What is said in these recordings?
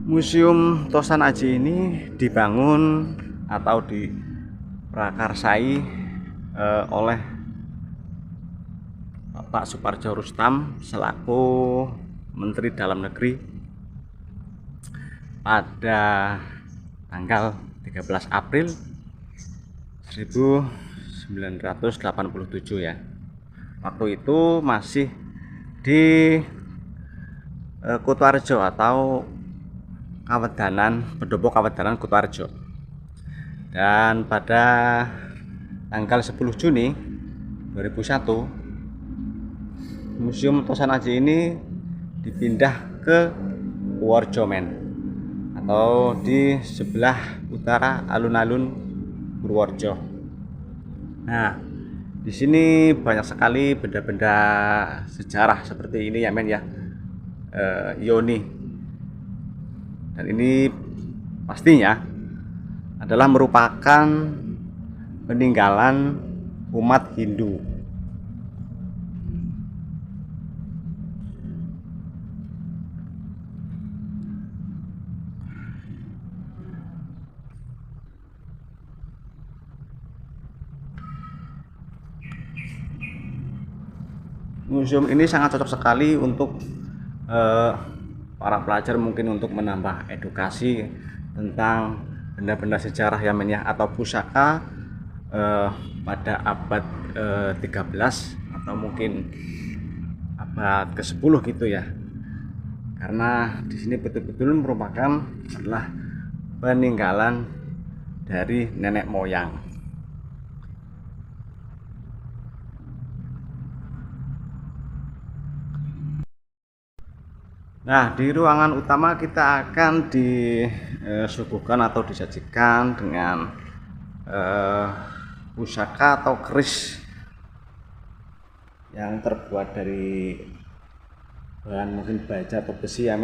Museum Tosan Aji ini dibangun atau diprakarsai oleh Bapak Supardjo Rustam selaku Menteri Dalam Negeri pada tanggal 13 April 1987 ya. Waktu itu masih di Kutoarjo atau Pendopo Kawedanan Kutoarjo. Dan pada tanggal 10 Juni 2001 Museum Tosan Aji ini dipindah ke Purworejo atau di sebelah utara alun-alun Purworejo. Nah, di sini banyak sekali benda-benda sejarah seperti ini ya Yoni. Dan ini pastinya adalah merupakan peninggalan umat Hindu. Museum ini sangat cocok sekali untuk para pelajar, mungkin untuk menambah edukasi tentang benda-benda sejarah atau pusaka pada abad 13 atau mungkin abad ke-10 gitu ya. Karena di sini betul-betul merupakan adalah peninggalan dari nenek moyang. Nah, di ruangan utama kita akan disuguhkan atau disajikan dengan pusaka atau keris yang terbuat dari bahan mungkin baja atau besi ya.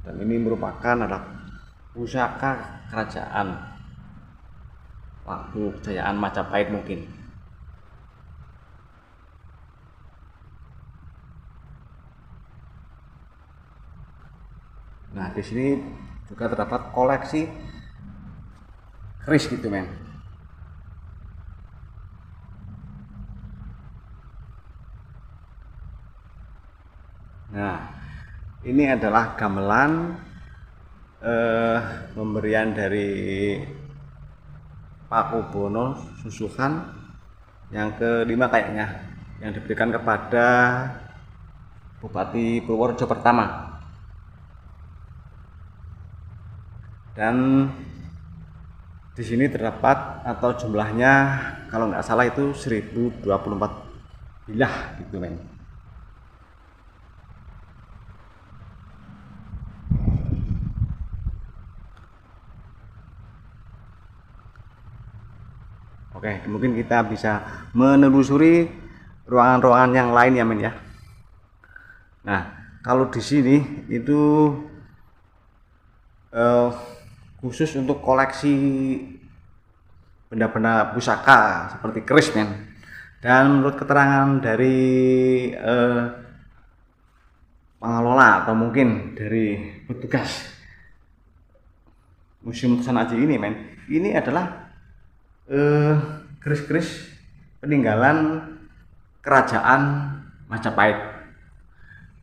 Dan ini merupakan adalah pusaka kerajaan waktu kejayaan Majapahit mungkin. Nah, di sini juga terdapat koleksi keris gitu Nah, ini adalah gamelan pemberian dari Pakubono Susukan yang kelima kayaknya, yang diberikan kepada Bupati Purworejo pertama. Dan di sini terdapat atau jumlahnya kalau nggak salah itu 1024 bilah gitu Oke, mungkin kita bisa menelusuri ruangan-ruangan yang lain ya Nah, kalau di sini itu khusus untuk koleksi benda-benda pusaka seperti keris Dan menurut keterangan dari pengelola atau mungkin dari petugas Museum Tosan Aji ini ini adalah keris-keris peninggalan kerajaan Majapahit.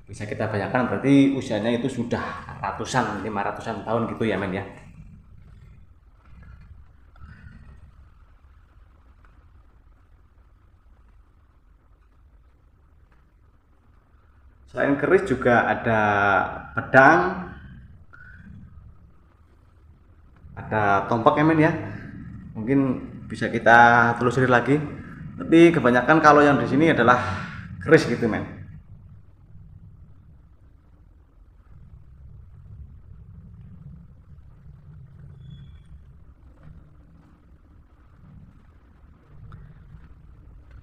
Bisa kita bayangkan berarti usianya itu sudah 500-an tahun gitu ya Selain keris juga ada pedang, ada tombak Mungkin bisa kita telusuri lagi. Tapi kebanyakan kalau yang di sini adalah keris gitu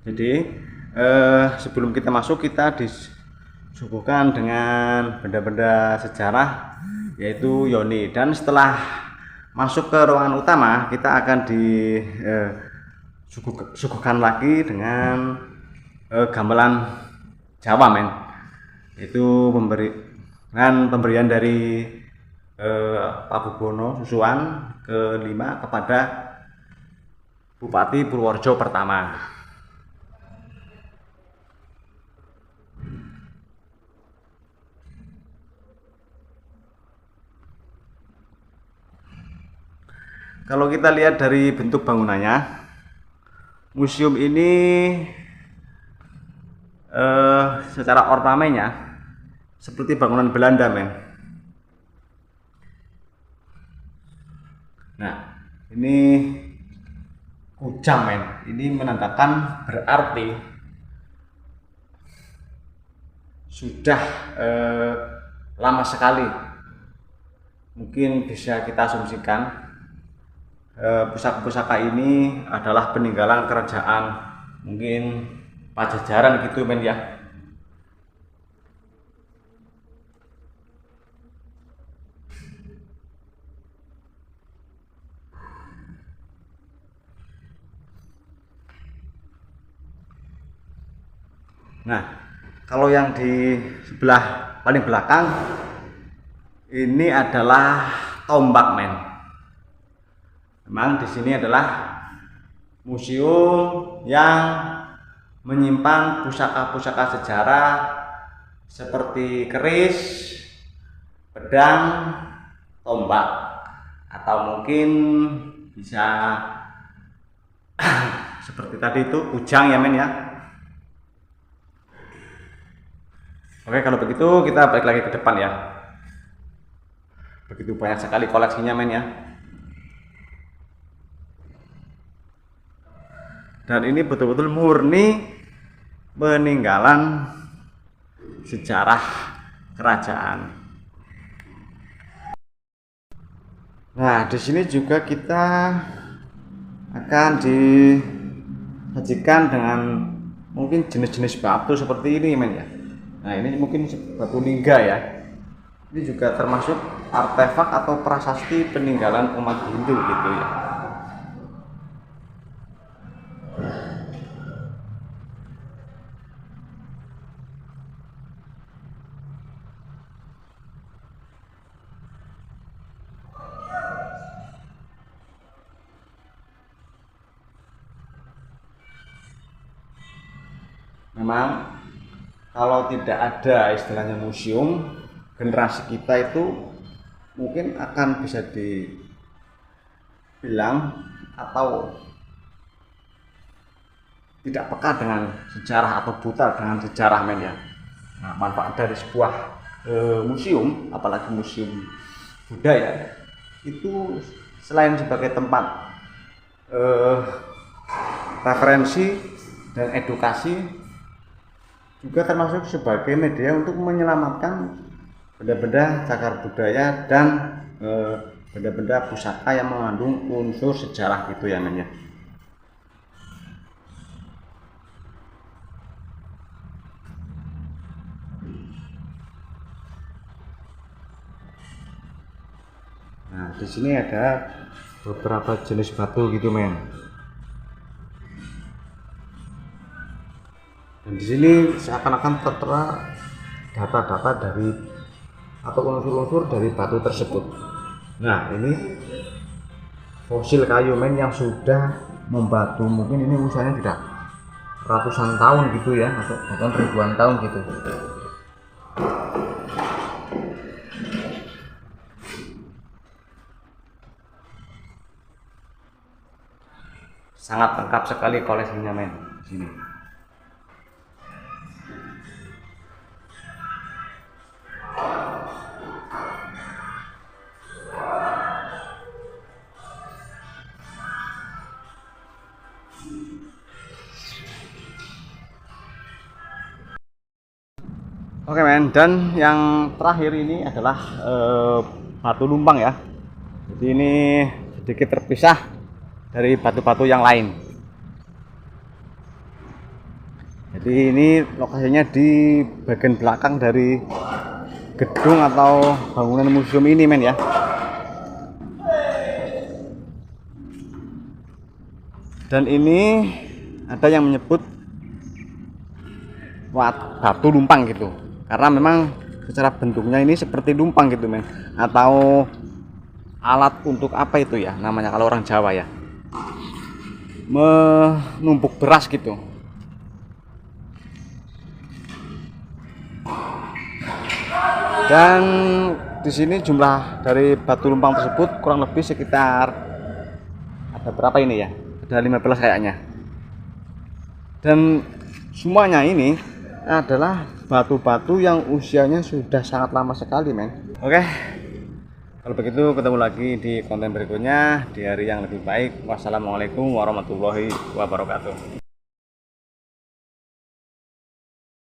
Jadi sebelum kita masuk, kita disuguhkan dengan benda-benda sejarah yaitu Yoni. Dan setelah masuk ke ruangan utama, kita akan disuguhkan lagi dengan gamelan Jawa itu dengan pemberian dari Pak Bubono Susuan ke-5 kepada Bupati Purworejo pertama. Kalau kita lihat dari bentuk bangunannya, museum ini secara ornamennya seperti bangunan Belanda, men. Nah, ini kujang, men. Ini menandakan berarti sudah lama sekali. Mungkin bisa kita asumsikan pusaka-pusaka ini adalah peninggalan kerajaan mungkin Pajajaran gitu, men ya. Nah, kalau yang di sebelah paling belakang ini adalah tombak, men. Memang di sini adalah museum yang menyimpan pusaka-pusaka sejarah seperti keris, pedang, tombak, atau mungkin bisa seperti tadi itu kujang ya, men ya. Oke, kalau begitu kita balik lagi ke depan ya. Begitu banyak sekali koleksinya, men ya. Dan ini betul-betul murni peninggalan sejarah kerajaan. Nah, di sini juga kita akan disajikan dengan mungkin jenis-jenis batu seperti ini, men ya. Nah, ini mungkin batu lingga ya. Ini juga termasuk artefak atau prasasti peninggalan umat Hindu gitu ya. Memang kalau tidak ada istilahnya museum, generasi kita itu mungkin akan bisa dibilang atau tidak peka dengan sejarah atau buta dengan sejarah, men ya. Nah, manfaat dari sebuah museum, apalagi museum budaya, itu selain sebagai tempat referensi dan edukasi, juga termasuk sebagai media untuk menyelamatkan benda-benda cagar budaya dan benda-benda pusaka yang mengandung unsur sejarah gitu ya, men ya. Nah, di sini ada beberapa jenis batu gitu, men. Dan di sini seakan-akan tertera data-data dari atau unsur-unsur dari batu tersebut. Nah, ini fosil kayu, men, yang sudah membatu. Mungkin ini usianya sudah ratusan tahun gitu ya, atau bahkan ribuan tahun gitu. Sangat lengkap sekali koleksinya, men, di sini. Oke, men, dan yang terakhir ini adalah batu lumpang ya. Jadi ini sedikit terpisah dari batu-batu yang lain. Jadi ini lokasinya di bagian belakang dari gedung atau bangunan museum ini, men ya. Dan ini ada yang menyebut batu lumpang gitu, karena memang secara bentuknya ini seperti lumpang gitu men, atau alat untuk apa itu ya namanya kalau orang Jawa ya, menumbuk beras gitu. Dan di sini jumlah dari batu lumpang tersebut kurang lebih sekitar, ada berapa ini ya, ada 15 kayaknya. Dan semuanya ini adalah batu-batu yang usianya sudah sangat lama sekali men. Oke, kalau begitu ketemu lagi di konten berikutnya di hari yang lebih baik. Wassalamualaikum warahmatullahi wabarakatuh.